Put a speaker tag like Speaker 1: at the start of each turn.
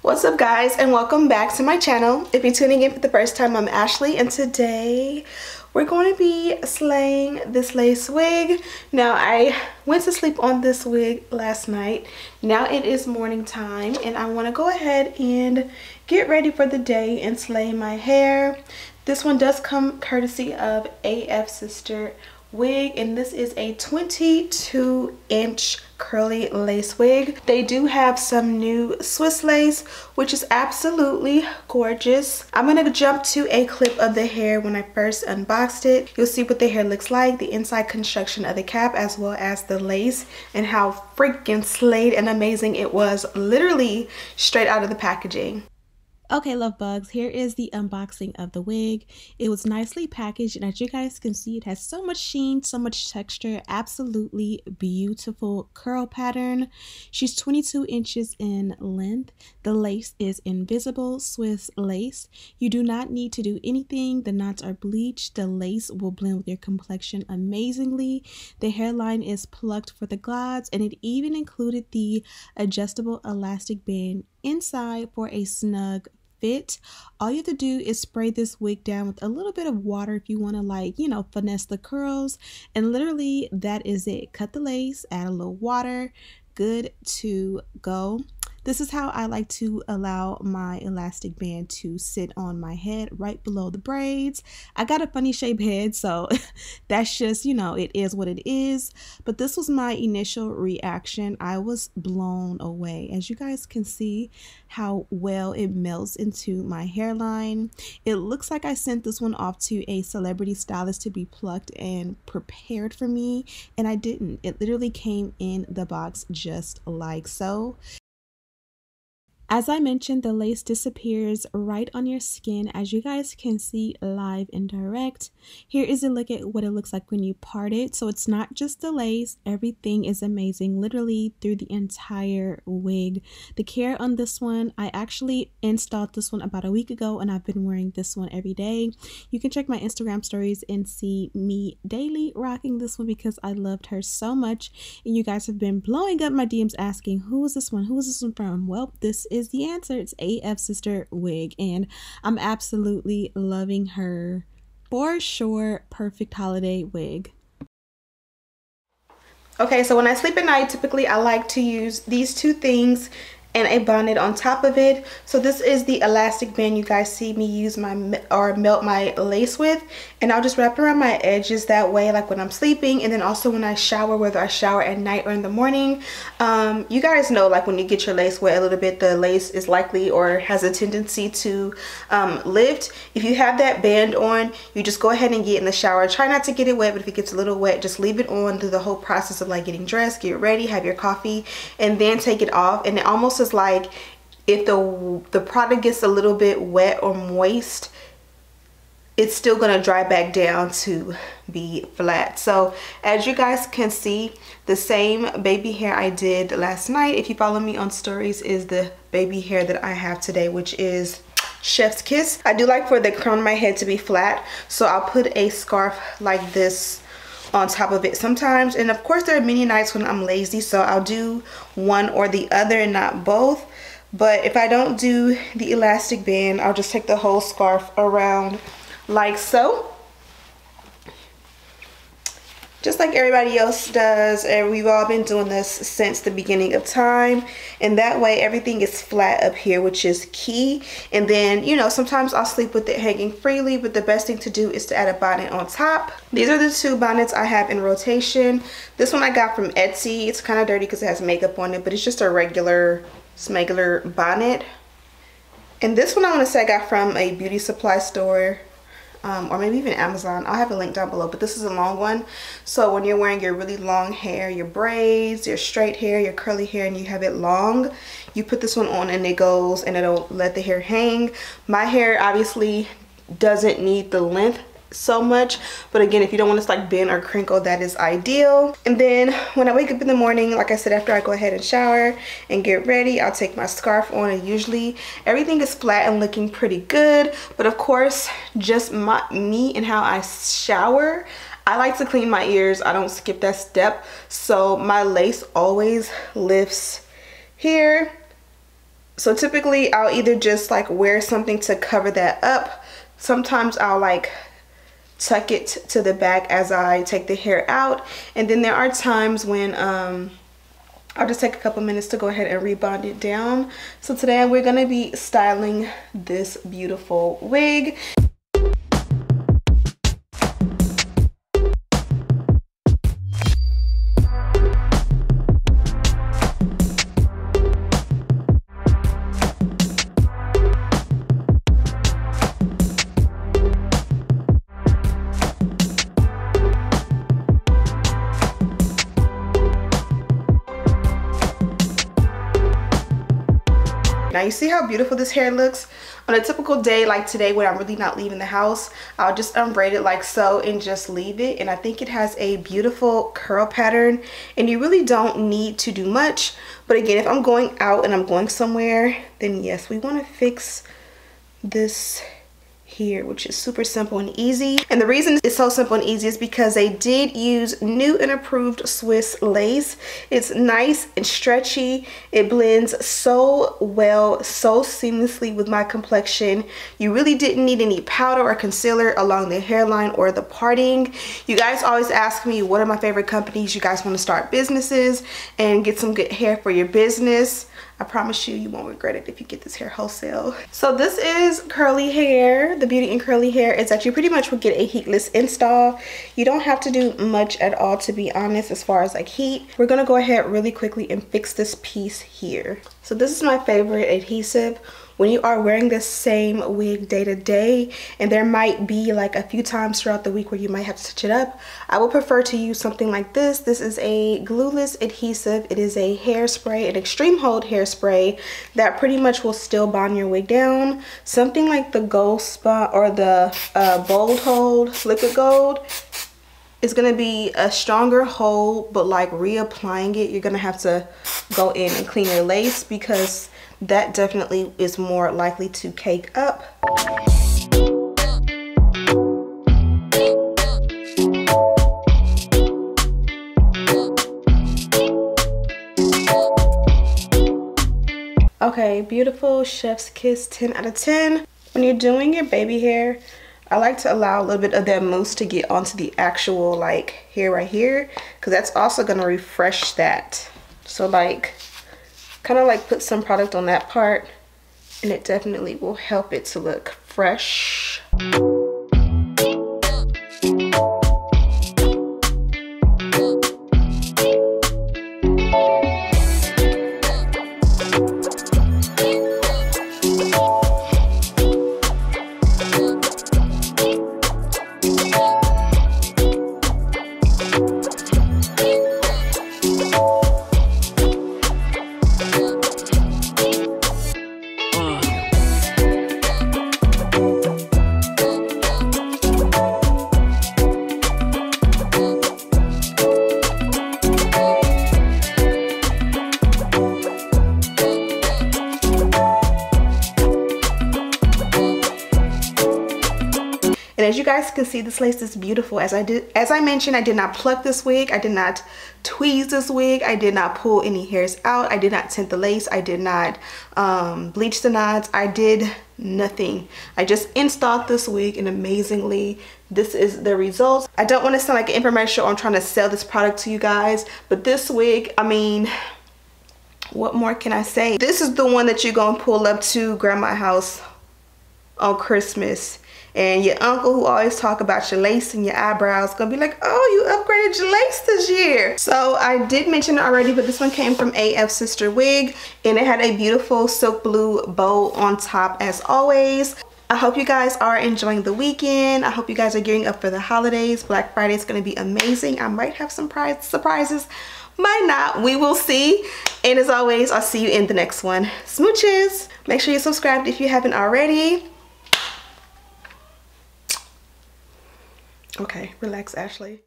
Speaker 1: What's up guys, and welcome back to my channel. If you're tuning in for the first time, I'm Ashley, and today we're going to be slaying this lace wig. Now, I went to sleep on this wig last night. Now it is morning time and I want to go ahead and get ready for the day and slay my hair. This one does come courtesy of Afsisterwig, and this is a 22-inch curly lace wig. They do have some new Swiss lace, which is absolutely gorgeous. I'm gonna jump to a clip of the hair when I first unboxed it. You'll see what the hair looks like, the inside construction of the cap, as well as the lace, and how freaking slayed and amazing it was, literally straight out of the packaging.
Speaker 2: Okay, love bugs, here is the unboxing of the wig. It was nicely packaged, and as you guys can see, it has so much sheen, so much texture, absolutely beautiful curl pattern. She's 22 inches in length. The lace is invisible Swiss lace. You do not need to do anything. The knots are bleached. The lace will blend with your complexion amazingly. The hairline is plucked for the gloss, and it even included the adjustable elastic band inside for a snug fit. All you have to do is spray this wig down with a little bit of water if you want to, like, you know, finesse the curls, and literally that is it. Cut the lace, add a little water, good to go. This is how I like to allow my elastic band to sit on my head right below the braids. I got a funny shaped head, so that's just, you know, it is what it is. But this was my initial reaction. I was blown away. As you guys can see how well it melts into my hairline. It looks like I sent this one off to a celebrity stylist to be plucked and prepared for me, and I didn't. It literally came in the box just like so. As I mentioned, the lace disappears right on your skin, as you guys can see live and direct. Here is a look at what it looks like when you part it. So it's not just the lace, everything is amazing, literally through the entire wig. The care on this one, I actually installed this one about a week ago, and I've been wearing this one every day. You can check my Instagram stories and see me daily rocking this one because I loved her so much. And you guys have been blowing up my DMs asking, who is this one? Who is this one from? Well, this is the answer. It's Afsisterwig, and I'm absolutely loving her. For sure, perfect holiday wig.
Speaker 1: Okay, so when I sleep at night, typically I like to use these two things and a bonnet on top of it. So this is the elastic band you guys see me use melt my lace with, and I'll just wrap around my edges that way, like when I'm sleeping, and then also when I shower, whether I shower at night or in the morning. You guys know, like, when you get your lace wet a little bit, the lace is likely or has a tendency to lift. If you have that band on, you just go ahead and get in the shower. Try not to get it wet, but if it gets a little wet, just leave it on through the whole process of, like, getting dressed, get ready, have your coffee, and then take it off. And it almost is like, if the product gets a little bit wet or moist, it's still gonna dry back down to be flat. So as you guys can see, the same baby hair I did last night, if you follow me on stories, is the baby hair that I have today, which is chef's kiss. I do like for the crown of my head to be flat, so I'll put a scarf like this on top of it sometimes. And of course, there are many nights when I'm lazy, so I'll do one or the other and not both. But if I don't do the elastic band, I'll just take the whole scarf around like so, just like everybody else does. And we've all been doing this since the beginning of time, and that way everything is flat up here, which is key. And then, you know, sometimes I'll sleep with it hanging freely, but the best thing to do is to add a bonnet on top. These are the two bonnets I have in rotation. This one I got from Etsy. It's kind of dirty because it has makeup on it, but it's just a regular smuggler bonnet. And this one I want to say I got from a beauty supply store, or maybe even Amazon. I'll have a link down below, but this is a long one. So when you're wearing your really long hair, your braids, your straight hair, your curly hair, and you have it long, you put this one on and it goes, and it'll let the hair hang. My hair obviously doesn't need the length so much, but again, if you don't want to like bend or crinkle, that is ideal. And then when I wake up in the morning, like I said, after I go ahead and shower and get ready, I'll take my scarf on, and usually everything is flat and looking pretty good. But of course, just me and how I shower, I like to clean my ears. I don't skip that step, so my lace always lifts here So typically I'll either just like wear something to cover that up. Sometimes I'll like tuck it to the back as I take the hair out. And then there are times when I'll just take a couple minutes to go ahead and rebond it down. So today we're gonna be styling this beautiful wig. Now you see how beautiful this hair looks? On a typical day like today when I'm really not leaving the house, I'll just unbraid it like so and just leave it. And I think it has a beautiful curl pattern and you really don't need to do much. But again, if I'm going out and I'm going somewhere, then yes, we want to fix this here, which is super simple and easy. And the reason it's so simple and easy is because they did use new and approved Swiss lace. It's nice and stretchy. It blends so well, so seamlessly with my complexion. You really didn't need any powder or concealer along the hairline or the parting. You guys always ask me what are my favorite companies you guys want to start businesses and get some good hair for your business. I promise you, you won't regret it if you get this hair wholesale. So this is curly hair. The beauty in curly hair is that you pretty much will get a heatless install. You don't have to do much at all, to be honest, as far as like heat. We're gonna go ahead really quickly and fix this piece here. So this is my favorite adhesive. When you are wearing the same wig day to day, and there might be like a few times throughout the week where you might have to touch it up, I will prefer to use something like this. This is a glueless adhesive. It is a hairspray, an extreme hold hairspray that pretty much will still bond your wig down. Something like the Gold Spot or the Bold Hold Liquid Gold is gonna be a stronger hold, but like reapplying it, you're gonna have to go in and clean your lace because that definitely is more likely to cake up. Okay, beautiful, chef's kiss, 10 out of 10. When you're doing your baby hair, I like to allow a little bit of that mousse to get onto the actual like hair right here, because that's also gonna refresh that. So like kind of like put some product on that part and it definitely will help it to look fresh. And as you guys can see, this lace is beautiful. As I mentioned, I did not pluck this wig. I did not tweeze this wig. I did not pull any hairs out. I did not tint the lace. I did not bleach the knots. I did nothing. I just installed this wig, and amazingly, this is the results. I don't want to sound like an infomercial or I'm trying to sell this product to you guys, but this wig, I mean, what more can I say? This is the one that you're gonna pull up to grandma's house on Christmas, and your uncle who always talk about your lace and your eyebrows gonna be like, oh, you upgraded your lace this year. So I did mention it already, but this one came from Afsisterwig, and it had a beautiful silk blue bow on top as always. I hope you guys are enjoying the weekend. I hope you guys are gearing up for the holidays. Black Friday is gonna be amazing. I might have some surprises, might not, we will see. And as always, I'll see you in the next one. Smooches. Make sure you're subscribed if you haven't already. Okay, relax, Ashley.